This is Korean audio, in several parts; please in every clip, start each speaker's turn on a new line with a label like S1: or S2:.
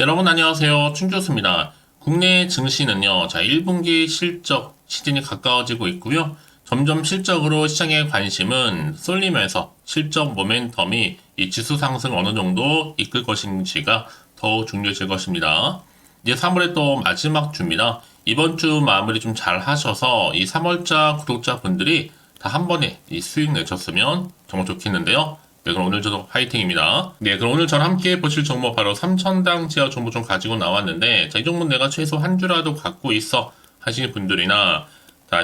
S1: 네, 여러분 안녕하세요. 충교수입니다. 국내 증시는요, 1분기 실적 시즌이 가까워지고 있고요. 점점 실적으로 시장의 관심은 쏠리면서 실적 모멘텀이 이 지수 상승 어느 정도 이끌 것인지가 더 중요해질 것입니다. 이제 3월에 또 마지막 주입니다. 이번 주 마무리 좀 잘 하셔서 이 3월자 구독자분들이 다 한 번에 이 수익 내셨으면 정말 좋겠는데요. 네, 그럼 오늘 저도 화이팅입니다. 네, 그럼 오늘 저랑 함께 보실 종목 바로 3,000당 지하 종목 좀 가지고 나왔는데, 이 종목 내가 최소 한 주라도 갖고 있어 하시는 분들이나,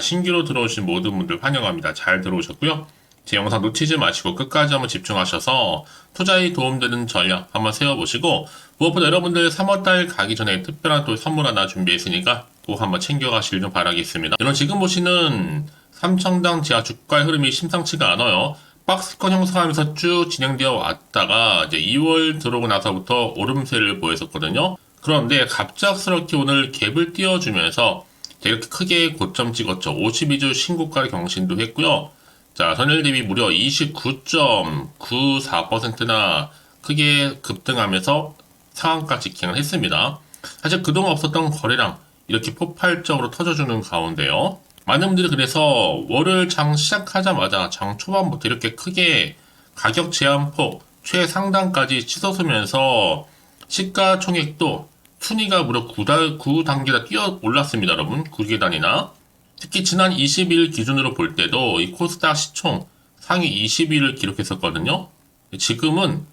S1: 신규로 들어오신 모든 분들 환영합니다. 잘 들어오셨고요. 제 영상 놓치지 마시고 끝까지 한번 집중하셔서 투자에 도움되는 전략 한번 세워보시고, 무엇보다 여러분들 3월달 가기 전에 특별한 또 선물 하나 준비했으니까 꼭 한번 챙겨가시길 좀 바라겠습니다. 여러분 지금 보시는 3,000당 지하 주가의 흐름이 심상치가 않아요. 박스권 형성하면서 쭉 진행되어 왔다가 이제 2월 들어오고 나서부터 오름세를 보였었거든요. 그런데 갑작스럽게 오늘 갭을 띄워주면서 이렇게 크게 고점 찍었죠. 52주 신고가를 경신도 했고요. 전일 대비 무려 29.94%나 크게 급등하면서 상한가 직행을 했습니다. 사실 그동안 없었던 거래량 이렇게 폭발적으로 터져주는 가운데요. 많은 분들이 그래서 월요일 장 시작하자마자 장 초반부터 이렇게 크게 가격 제한폭 최상단까지 치솟으면서 시가총액도 순위가 무려 9단계나 뛰어 올랐습니다, 여러분. 9계단이나. 특히 지난 20일 기준으로 볼 때도 이 코스닥 시총 상위 20위를 기록했었거든요. 지금은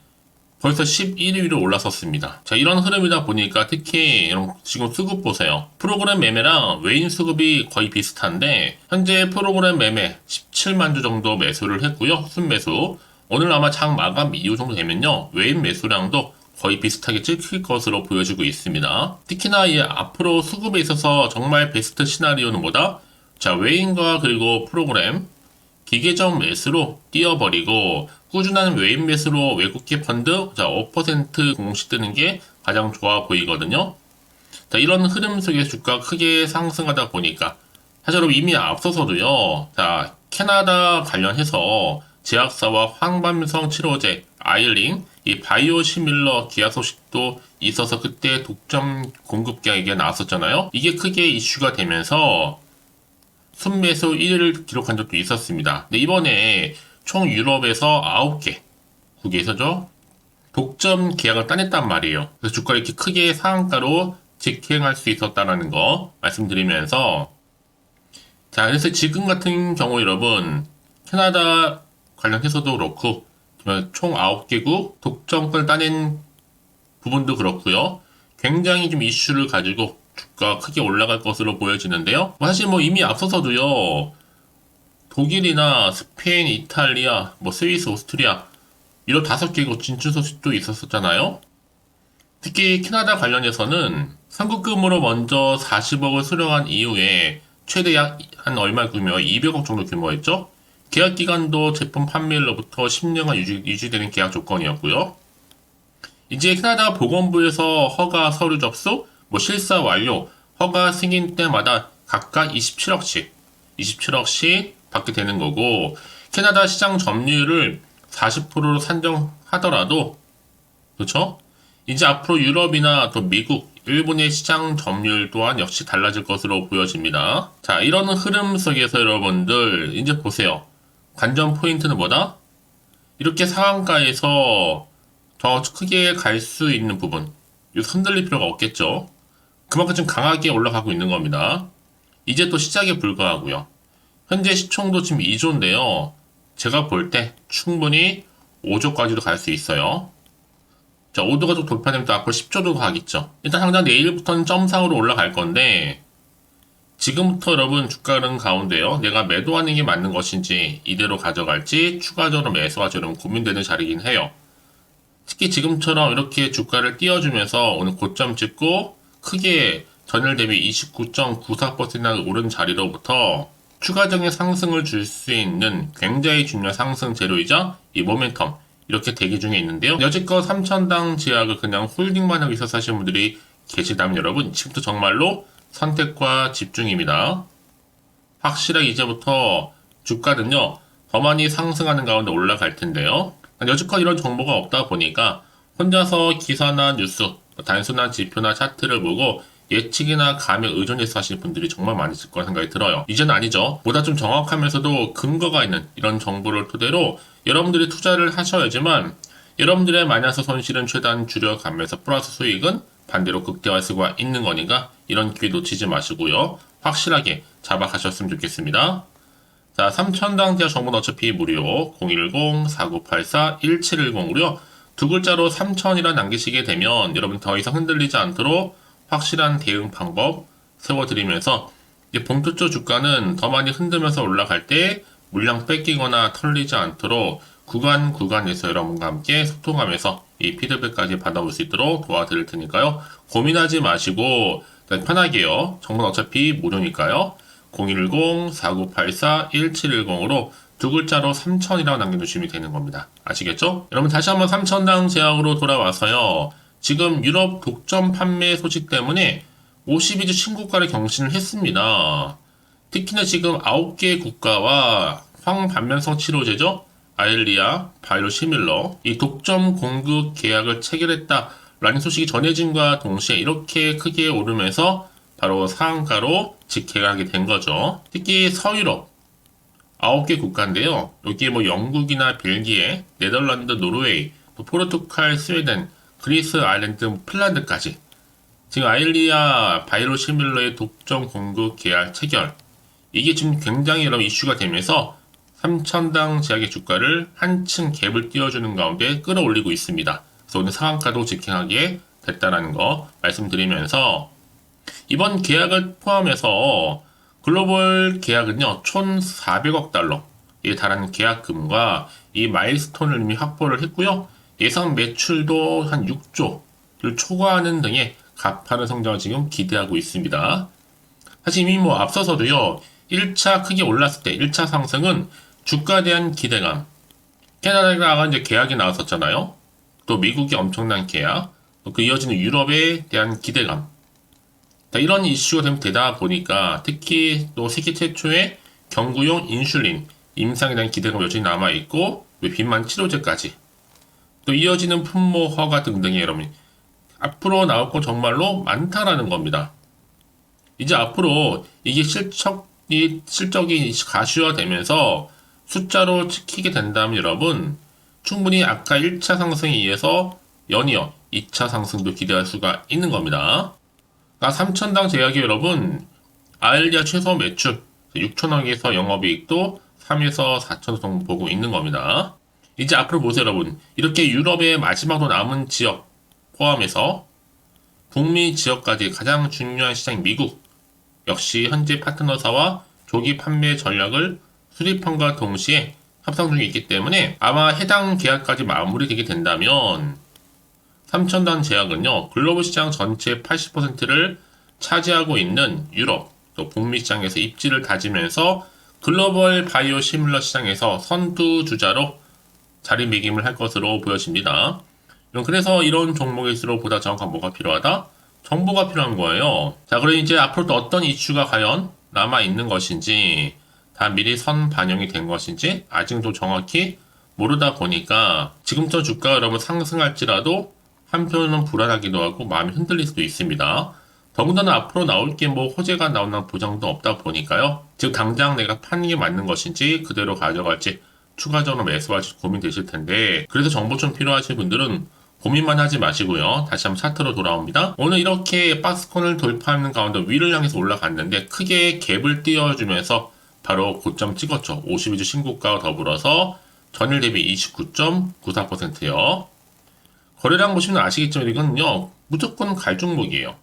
S1: 벌써 11위로 올라섰습니다. 이런 흐름이다 보니까 특히 지금 수급 보세요. 프로그램 매매랑 외인 수급이 거의 비슷한데 현재 프로그램 매매 17만 주 정도 매수를 했고요. 순매수. 오늘 아마 장 마감 이후 정도 되면요. 외인 매수량도 거의 비슷하게 찍힐 것으로 보여지고 있습니다. 특히나 이 앞으로 수급에 있어서 정말 베스트 시나리오는 뭐다? 외인과 그리고 프로그램 기계적 매수로 띄어버리고 꾸준한 외인 매수로 외국계 펀드 5% 공시 뜨는 게 가장 좋아 보이거든요. 이런 흐름 속에 주가 크게 상승하다 보니까 사실 이미 앞서서도요. 캐나다 관련해서 제약사와 황반성 치료제 아일링 이 바이오시밀러 계약 소식도 있어서 그때 독점 공급 계약이 나왔었잖아요. 이게 크게 이슈가 되면서 순매수 1위를 기록한 적도 있었습니다. 근데 이번에 총 유럽에서 9개 국에서죠 독점 계약을 따냈단 말이에요. 그래서 주가 이렇게 크게 상한가로 직행할 수 있었다는 거 말씀드리면서 그래서 지금 같은 경우 여러분 캐나다 관련해서도 그렇고 총 9개국 독점권을 따낸 부분도 그렇고요. 굉장히 좀 이슈를 가지고 주가 크게 올라갈 것으로 보여지는데요. 사실 이미 앞서서도요. 독일이나 스페인, 이탈리아, 스위스, 오스트리아 이런 5개국 진출 소식도 있었잖아요. 특히 캐나다 관련해서는 선급금으로 먼저 40억을 수령한 이후에 최대 약 한 얼마 규모 200억 정도 규모였죠. 계약 기간도 제품 판매일로부터 10년간 유지되는 계약 조건이었고요. 이제 캐나다 보건부에서 허가 서류 접수, 실사 완료, 허가 승인 때마다 각각 27억씩 받게 되는 거고, 캐나다 시장 점유율을 40%로 산정하더라도, 그렇죠? 이제 앞으로 유럽이나 또 미국, 일본의 시장 점유율 또한 역시 달라질 것으로 보여집니다. 이런 흐름 속에서 여러분들, 이제 보세요. 관전 포인트는 뭐다? 이렇게 상한가에서 더 크게 갈 수 있는 부분, 이거 흔들릴 필요가 없겠죠? 그만큼 좀 강하게 올라가고 있는 겁니다. 이제 또 시작에 불과하고요. 현재 시총도 지금 2조인데요. 제가 볼 때 충분히 5조까지도 갈 수 있어요. 5조가 좀 돌파되면 또 앞으로 10조도 가겠죠. 일단 당장 내일부터는 점상으로 올라갈 건데 지금부터 여러분 주가 흐름 가운데요. 내가 매도하는 게 맞는 것인지 이대로 가져갈지 추가적으로 매수할지 여러분 고민되는 자리긴 해요. 특히 지금처럼 이렇게 주가를 띄워주면서 오늘 고점 찍고 크게 전일 대비 29.94%나 오른 자리로부터 추가적인 상승을 줄 수 있는 굉장히 중요한 상승 재료이자 이 모멘텀 이렇게 대기 중에 있는데요. 여지껏 3,000당 제약을 그냥 홀딩만 하고 있어서 하시는 분들이 계시다면 여러분 지금부터 정말로 선택과 집중입니다. 확실하게 이제부터 주가는요 더 많이 상승하는 가운데 올라갈 텐데요. 여지껏 이런 정보가 없다 보니까 혼자서 기사나 뉴스 단순한 지표나 차트를 보고 예측이나 감에 의존해서 하시는 분들이 정말 많으실 거라 생각이 들어요. 이제는 아니죠. 보다 좀 정확하면서도 근거가 있는 이런 정보를 토대로 여러분들이 투자를 하셔야지만 여러분들의 마이너스 손실은 최대한 줄여가면서 플러스 수익은 반대로 극대화할 수가 있는 거니까 이런 기회 놓치지 마시고요. 확실하게 잡아가셨으면 좋겠습니다. 자, 3,000당 제약 정보는 어차피 무료 010-4984-1710으로요. 두 글자로 3,000이라 남기시게 되면 여러분 더 이상 흔들리지 않도록 확실한 대응 방법 세워드리면서 이제 봉투조 주가는 더 많이 흔들면서 올라갈 때 물량 뺏기거나 털리지 않도록 구간에서 여러분과 함께 소통하면서 이 피드백까지 받아볼 수 있도록 도와드릴 테니까요. 고민하지 마시고 편하게요. 정보는 어차피 무료니까요. 010-4984-1710으로 두 글자로 3,000이라고 남겨주시면 되는 겁니다. 아시겠죠? 여러분 다시 한번 3,000당 제약으로 돌아와서요. 지금 유럽 독점 판매 소식 때문에 52주 신고가를 경신을 했습니다. 특히나 지금 9개 국가와 황반면성 치료제죠? 아엘리아, 바이오시밀러 이 독점 공급 계약을 체결했다라는 소식이 전해진과 동시에 이렇게 크게 오르면서 바로 상한가로 직행하게 된 거죠. 특히 서유럽 9개 국가인데요. 여기에 뭐 영국이나 벨기에, 네덜란드, 노르웨이, 포르투갈, 스웨덴, 그리스, 아일랜드, 핀란드까지 지금 아일리아, 바이오시밀러의 독점 공급 계약 체결 이게 지금 굉장히 여러 이슈가 되면서 3,000당 제약의 주가를 한층 갭을 띄워주는 가운데 끌어올리고 있습니다. 그래서 오늘 상한가도 직행하게 됐다라는 거 말씀드리면서 이번 계약을 포함해서 글로벌 계약은요, 1,400억 달러에 달하는 계약금과 이 마일스톤을 이미 확보를 했고요. 예상 매출도 한 6조를 초과하는 등의 가파른 성장을 지금 기대하고 있습니다. 사실 이미 뭐 앞서서도요, 1차 크게 올랐을 때 1차 상승은 주가에 대한 기대감. 캐나다가 이제 계약이 나왔었잖아요. 또 미국이 엄청난 계약. 또 그 이어지는 유럽에 대한 기대감. 이런 이슈가 되다 보니까 특히 또 세계 최초의 경구용 인슐린 임상에 대한 기대감 여전히 남아있고 비만 치료제까지 또 이어지는 품목 허가 등등의 여러분 앞으로 나올 건 정말로 많다라는 겁니다. 이제 앞으로 이게 실적이 가시화되면서 숫자로 찍히게 된다면 여러분 충분히 아까 1차 상승에 의해서 연이어 2차 상승도 기대할 수가 있는 겁니다. 3,000당 제약이 여러분 아일리아 최소 매출 6천억에서 영업이익도 3에서 4천 정도 보고 있는 겁니다. 이제 앞으로 보세요 여러분. 이렇게 유럽의 마지막으로 남은 지역 포함해서 북미 지역까지 가장 중요한 시장 미국 역시 현재 파트너사와 조기 판매 전략을 수립함과 동시에 협상 중에 있기 때문에 아마 해당 계약까지 마무리되게 된다면 3,000당 제약은요 글로벌 시장 전체 80%를 차지하고 있는 유럽 또 북미 시장에서 입지를 다지면서 글로벌 바이오 시뮬러 시장에서 선두 주자로 자리매김을 할 것으로 보여집니다. 그래서 이런 종목일수록 보다 정확한 뭐가 필요하다? 정보가 필요한 거예요. 자, 그럼 이제 앞으로 또 어떤 이슈가 과연 남아 있는 것인지 다 미리 선 반영이 된 것인지 아직도 정확히 모르다 보니까 지금부터 주가가 여러분 상승할지라도 한편으로는 불안하기도 하고 마음이 흔들릴 수도 있습니다. 더군다나 앞으로 나올 게 뭐 호재가 나온다는 보장도 없다 보니까요. 지금 당장 내가 파는 게 맞는 것인지 그대로 가져갈지 추가적으로 매수할지 고민되실 텐데 그래서 정보 좀 필요하신 분들은 고민만 하지 마시고요. 다시 한번 차트로 돌아옵니다. 오늘 이렇게 박스권을 돌파하는 가운데 위를 향해서 올라갔는데 크게 갭을 띄워주면서 바로 고점 찍었죠. 52주 신고가와 더불어서 전일 대비 29.94%요. 거래량 보시면 아시겠지만 이건요. 무조건 갈 종목이에요.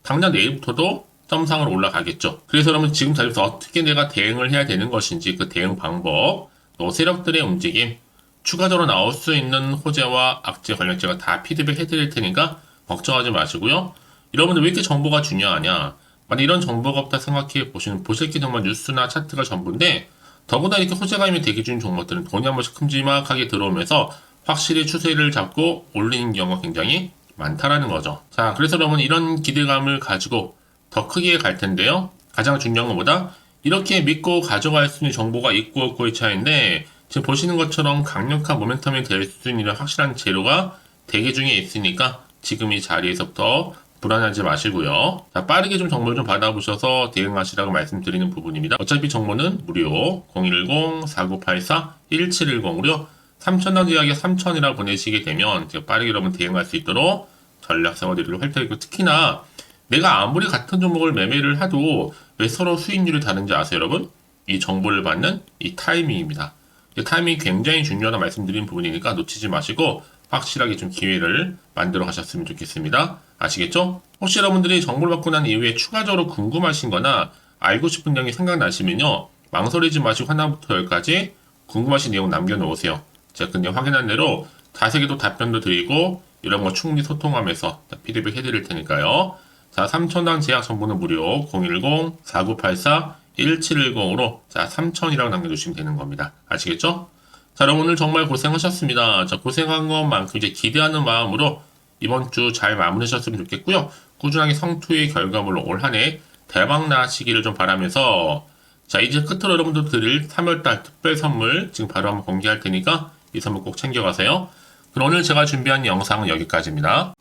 S1: 당장 내일부터도 점상으로 올라가겠죠. 그래서 여러분 지금 자리에서 어떻게 내가 대응을 해야 되는 것인지 그 대응 방법, 또 세력들의 움직임, 추가적으로 나올 수 있는 호재와 악재 관련 제가 다 피드백 해드릴 테니까 걱정하지 마시고요. 여러분들 왜 이렇게 정보가 중요하냐? 만약 이런 정보가 없다 생각해 보실 게 정말 뉴스나 차트가 전부인데 더구나 이렇게 호재감이 대기 중인 종목들은 돈이 한 번씩 큼지막하게 들어오면서 확실히 추세를 잡고 올리는 경우가 굉장히 많다라는 거죠. 자, 그래서 여러분 이런 기대감을 가지고 더 크게 갈 텐데요. 가장 중요한 것보다 이렇게 믿고 가져갈 수 있는 정보가 있고 없고의 차이인데 지금 보시는 것처럼 강력한 모멘텀이 될 수 있는 이런 확실한 재료가 대기 중에 있으니까 지금 이 자리에서부터 불안하지 마시고요. 자, 빠르게 좀 정보를 좀 받아보셔서 대응하시라고 말씀드리는 부분입니다. 어차피 정보는 무료 010-4984-1710으로요. 3,000원 제약에 3,000이라고 보내시게 되면 제가 빠르게 여러분 대응할 수 있도록 전략상을 드리도록 할 테니까 특히나 내가 아무리 같은 종목을 매매를 해도 왜 서로 수익률이 다른지 아세요, 여러분? 이 정보를 받는 이 타이밍입니다. 이 타이밍이 굉장히 중요하다 말씀드린 부분이니까 놓치지 마시고 확실하게 좀 기회를 만들어 가셨으면 좋겠습니다. 아시겠죠? 혹시 여러분들이 정보를 받고 난 이후에 추가적으로 궁금하신 거나 알고 싶은 내용이 생각나시면요. 망설이지 마시고 하나부터 열까지 궁금하신 내용 남겨놓으세요. 제가 그냥 확인한 대로 자세하게 또 답변도 드리고 이런 거 충분히 소통하면서 피드백 해드릴 테니까요. 자, 3,000원 제약 정보는 무료 010-4984-1710으로 자, 3,000이라고 남겨주시면 되는 겁니다. 아시겠죠? 자, 여러분 오늘 정말 고생하셨습니다. 자, 고생한 것만큼 이제 기대하는 마음으로 이번 주 잘 마무리하셨으면 좋겠고요. 꾸준하게 성투의 결과물로 올 한 해 대박 나시기를 좀 바라면서 자, 이제 끝으로 여러분들 드릴 3월달 특별 선물 지금 바로 한번 공개할 테니까 이 선물 꼭 챙겨가세요. 그럼 오늘 제가 준비한 영상은 여기까지입니다.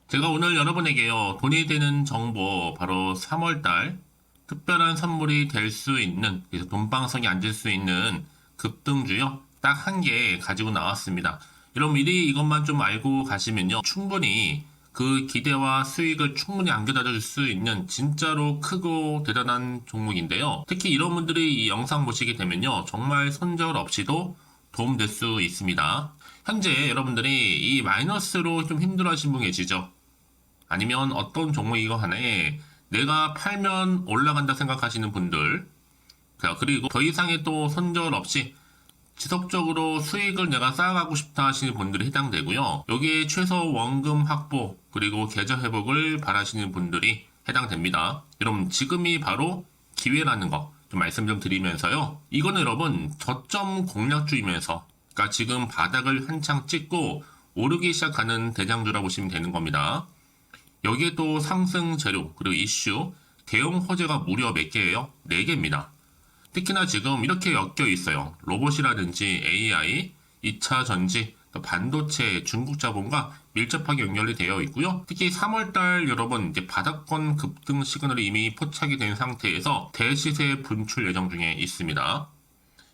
S1: 제가 오늘 여러분에게요, 돈이 되는 정보, 바로 3월달 특별한 선물이 될 수 있는, 그래서 돈방석에 앉을 수 있는 급등주요, 딱 한 개 가지고 나왔습니다. 여러분 미리 이것만 좀 알고 가시면요, 충분히 그 기대와 수익을 충분히 안겨다 줄 수 있는 진짜로 크고 대단한 종목인데요. 특히 이런 분들이 이 영상 보시게 되면요, 정말 손절 없이도 도움될 수 있습니다. 현재 여러분들이 이 마이너스로 좀 힘들어하신 분 계시죠? 아니면 어떤 종목이거 하나에 내가 팔면 올라간다 생각하시는 분들, 그리고 더 이상의 또 손절 없이 지속적으로 수익을 내가 쌓아가고 싶다 하시는 분들이 해당되고요. 여기에 최소 원금 확보 그리고 계좌 회복을 바라시는 분들이 해당됩니다. 여러분 지금이 바로 기회라는 거 좀 말씀 좀 드리면서요. 이거는 여러분 저점 공략주이면서, 그러니까 지금 바닥을 한창 찍고 오르기 시작하는 대장주라고 보시면 되는 겁니다. 여기에 또 상승 재료 그리고 이슈 대형 호재가 무려 몇 개예요? 4개입니다. 특히나 지금 이렇게 엮여 있어요. 로봇이라든지 AI, 2차 전지, 반도체, 중국 자본과 밀접하게 연결이 되어 있고요. 특히 3월달 여러분 이제 바닥권 급등 시그널이 이미 포착이 된 상태에서 대시세 분출 예정 중에 있습니다.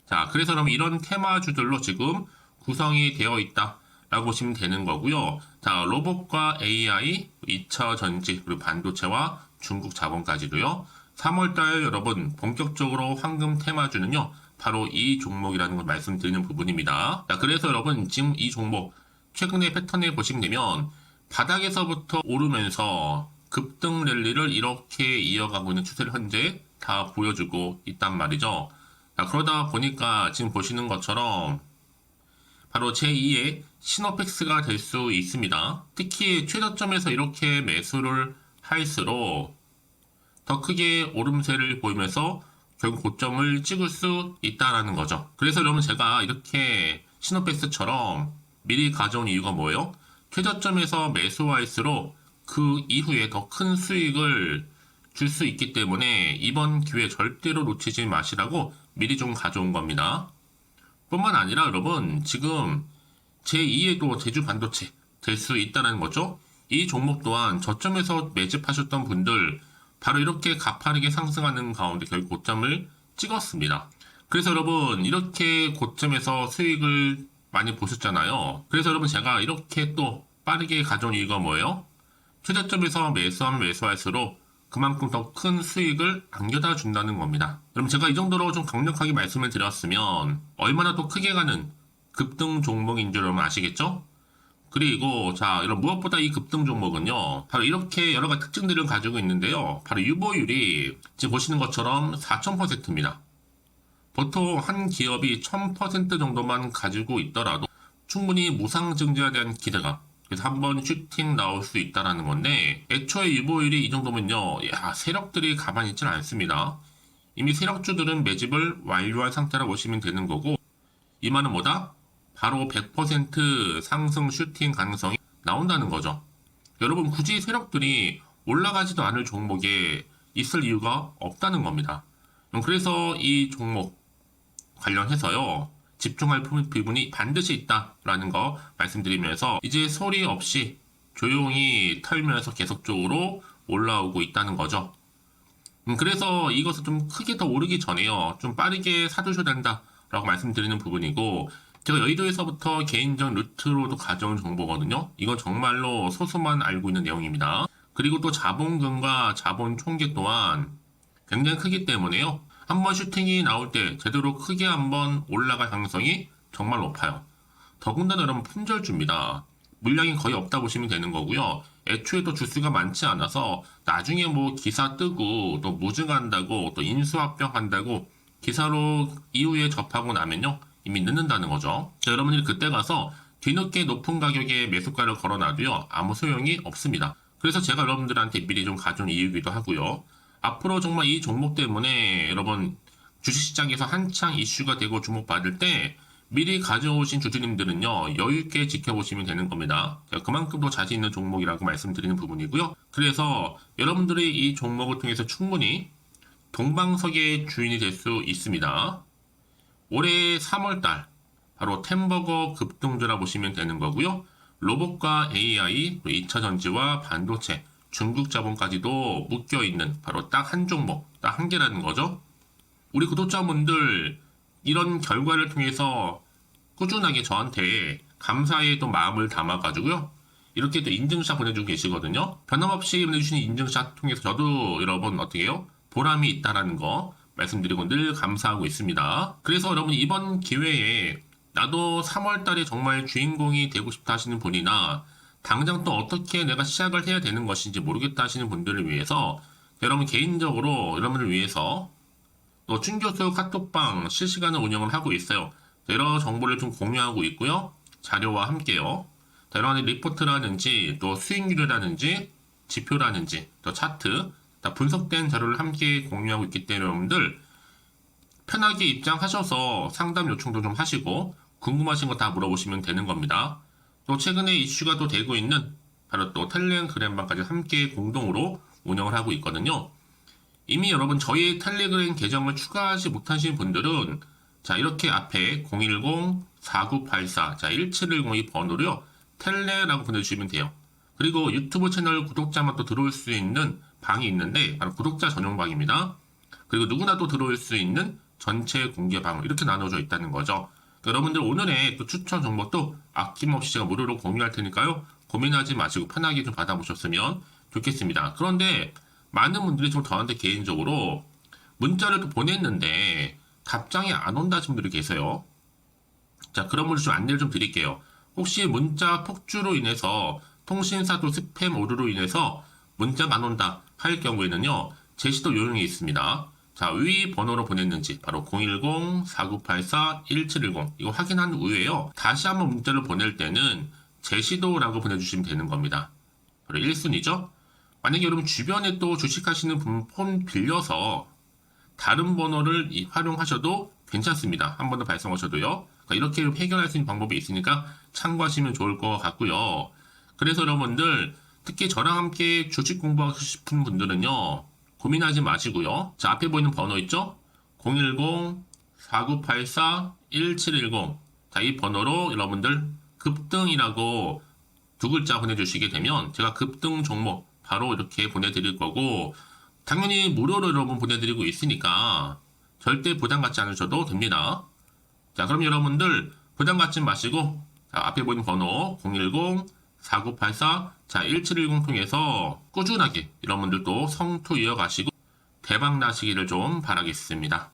S1: 자, 그래서 그럼 이런 테마주들로 지금 구성이 되어 있다라고 보시면 되는 거고요. 자, 로봇과 AI, 2차 전지, 그리고 반도체와 중국 자본까지도요. 3월달 여러분 본격적으로 황금 테마주는요, 바로 이 종목이라는 걸 말씀드리는 부분입니다. 자, 그래서 여러분 지금 이 종목 최근의 패턴을 보시면 되면 바닥에서부터 오르면서 급등 랠리를 이렇게 이어가고 있는 추세를 현재 다 보여주고 있단 말이죠. 자, 그러다 보니까 지금 보시는 것처럼 바로 제2의 시노펙스가 될 수 있습니다. 특히 최저점에서 이렇게 매수를 할수록 더 크게 오름세를 보이면서 결국 고점을 찍을 수 있다라는 거죠. 그래서 여러분 제가 이렇게 시노펙스처럼 미리 가져온 이유가 뭐예요? 최저점에서 매수할수록 그 이후에 더 큰 수익을 줄 수 있기 때문에 이번 기회 절대로 놓치지 마시라고 미리 좀 가져온 겁니다. 뿐만 아니라 여러분 지금 제2에도 제주 반도체 될 수 있다는 거죠. 이 종목 또한 저점에서 매집하셨던 분들 바로 이렇게 가파르게 상승하는 가운데 결국 고점을 찍었습니다. 그래서 여러분 이렇게 고점에서 수익을 많이 보셨잖아요. 그래서 여러분 제가 이렇게 또 빠르게 가져온 이유가 뭐예요? 최저점에서 매수하면 매수할수록 그만큼 더 큰 수익을 안겨다 준다는 겁니다. 여러분 제가 이 정도로 좀 강력하게 말씀을 드렸으면 얼마나 또 크게 가는 급등 종목인 줄 여러분 아시겠죠? 그리고 자, 여러분 무엇보다 이 급등 종목은요, 바로 이렇게 여러 가지 특징들을 가지고 있는데요. 바로 유보율이 지금 보시는 것처럼 4000%입니다. 보통 한 기업이 1000% 정도만 가지고 있더라도 충분히 무상증자에 대한 기대감, 그래서 한번 슈팅 나올 수 있다라는 건데, 애초에 유보율이 이 정도면요, 야, 세력들이 가만히 있지는 않습니다. 이미 세력주들은 매집을 완료한 상태라고 보시면 되는 거고, 이 말은 뭐다? 바로 100% 상승 슈팅 가능성이 나온다는 거죠. 여러분 굳이 세력들이 올라가지도 않을 종목에 있을 이유가 없다는 겁니다. 그래서 이 종목 관련해서요, 집중할 부분이 반드시 있다라는 거 말씀드리면서 이제 소리 없이 조용히 털면서 계속적으로 올라오고 있다는 거죠. 그래서 이것을 좀 크게 더 오르기 전에요. 좀 빠르게 사두셔야 된다라고 말씀드리는 부분이고, 제가 여의도에서부터 개인적 루트로도 가져온 정보거든요. 이건 정말로 소수만 알고 있는 내용입니다. 그리고 또 자본금과 자본 총계 또한 굉장히 크기 때문에요. 한번 슈팅이 나올 때 제대로 크게 한번 올라갈 가능성이 정말 높아요. 더군다나 여러분 품절주입니다. 물량이 거의 없다 보시면 되는 거고요. 애초에 또 주수가 많지 않아서 나중에 뭐 기사 뜨고 또 무증한다고 또 인수합병한다고 기사로 이후에 접하고 나면요. 이미 늦는다는 거죠. 자, 여러분들이 그때 가서 뒤늦게 높은 가격에 매수가를 걸어놔도요. 아무 소용이 없습니다. 그래서 제가 여러분들한테 미리 좀 가져온 이유이기도 하고요. 앞으로 정말 이 종목 때문에 여러분 주식시장에서 한창 이슈가 되고 주목받을 때 미리 가져오신 주주님들은요, 여유있게 지켜보시면 되는 겁니다. 그만큼 더 자신 있는 종목이라고 말씀드리는 부분이고요. 그래서 여러분들이 이 종목을 통해서 충분히 동방석의 주인이 될 수 있습니다. 올해 3월달, 바로 템버거 급등주라 보시면 되는 거고요. 로봇과 AI, 2차 전지와 반도체, 중국 자본까지도 묶여있는 바로 딱 한 종목, 딱 한 개라는 거죠. 우리 구독자분들, 이런 결과를 통해서 꾸준하게 저한테 감사의 또 마음을 담아가지고요. 이렇게 또 인증샷 보내주고 계시거든요. 변함없이 보내주시는 인증샷 통해서 저도 여러분 어떻게 해요? 보람이 있다라는 거 말씀드리고 늘 감사하고 있습니다. 그래서 여러분 이번 기회에 나도 3월 달에 정말 주인공이 되고 싶다 하시는 분이나 당장 또 어떻게 내가 시작을 해야 되는 것인지 모르겠다 하시는 분들을 위해서 여러분 개인적으로 여러분을 위해서 또 춘교수 카톡방 실시간으로 운영을 하고 있어요. 여러 정보를 좀 공유하고 있고요. 자료와 함께요. 여러 가지 리포트라든지 또 수익률이라든지 지표라든지 또 차트 다 분석된 자료를 함께 공유하고 있기 때문에 여러분들 편하게 입장하셔서 상담 요청도 좀 하시고 궁금하신 거 다 물어보시면 되는 겁니다. 또 최근에 이슈가 또 되고 있는 바로 또 텔레그램방까지 함께 공동으로 운영을 하고 있거든요. 이미 여러분 저희 텔레그램 계정을 추가하지 못하신 분들은 자 이렇게 앞에 010-4984 자 1710 이 번호로요. 텔레라고 보내주시면 돼요. 그리고 유튜브 채널 구독자만 또 들어올 수 있는 방이 있는데 바로 구독자 전용 방입니다. 그리고 누구나 또 들어올 수 있는 전체 공개 방으로 이렇게 나눠져 있다는 거죠. 그러니까 여러분들 오늘의 또 추천 정보도 아낌없이 제가 무료로 공유할 테니까요. 고민하지 마시고 편하게 좀 받아보셨으면 좋겠습니다. 그런데 많은 분들이 좀 저한테 개인적으로 문자를 또 보냈는데 답장이 안 온다 하신 분들이 계세요. 자, 그런 분들 좀 안내를 좀 드릴게요. 혹시 문자 폭주로 인해서 통신사 또 스팸 오류로 인해서 문자가 안 온다 할 경우에는요. 제시도 요령이 있습니다. 자, 위 번호로 보냈는지 바로 010-4984-1710 이거 확인한 후에요. 다시 한번 문자를 보낼 때는 제시도라고 보내주시면 되는 겁니다. 바로 1순위죠. 만약에 여러분 주변에 또 주식하시는 분 폰 빌려서 다른 번호를 활용하셔도 괜찮습니다. 한 번 더 발송하셔도요. 그러니까 이렇게 해결할 수 있는 방법이 있으니까 참고하시면 좋을 것 같고요. 그래서 여러분들 특히 저랑 함께 주식 공부하고 싶은 분들은요. 고민하지 마시고요. 자, 앞에 보이는 번호 있죠? 010-4984-1710 자, 이 번호로 여러분들 급등이라고 두 글자 보내주시게 되면 제가 급등 종목 바로 이렇게 보내드릴 거고 당연히 무료로 여러분 보내드리고 있으니까 절대 부담 갖지 않으셔도 됩니다. 자, 그럼 여러분들 부담 갖지 마시고 자, 앞에 보이는 번호 010-4984 자, 1710 통해서 꾸준하게 여러분들도 성투 이어가시고 대박 나시기를 좀 바라겠습니다.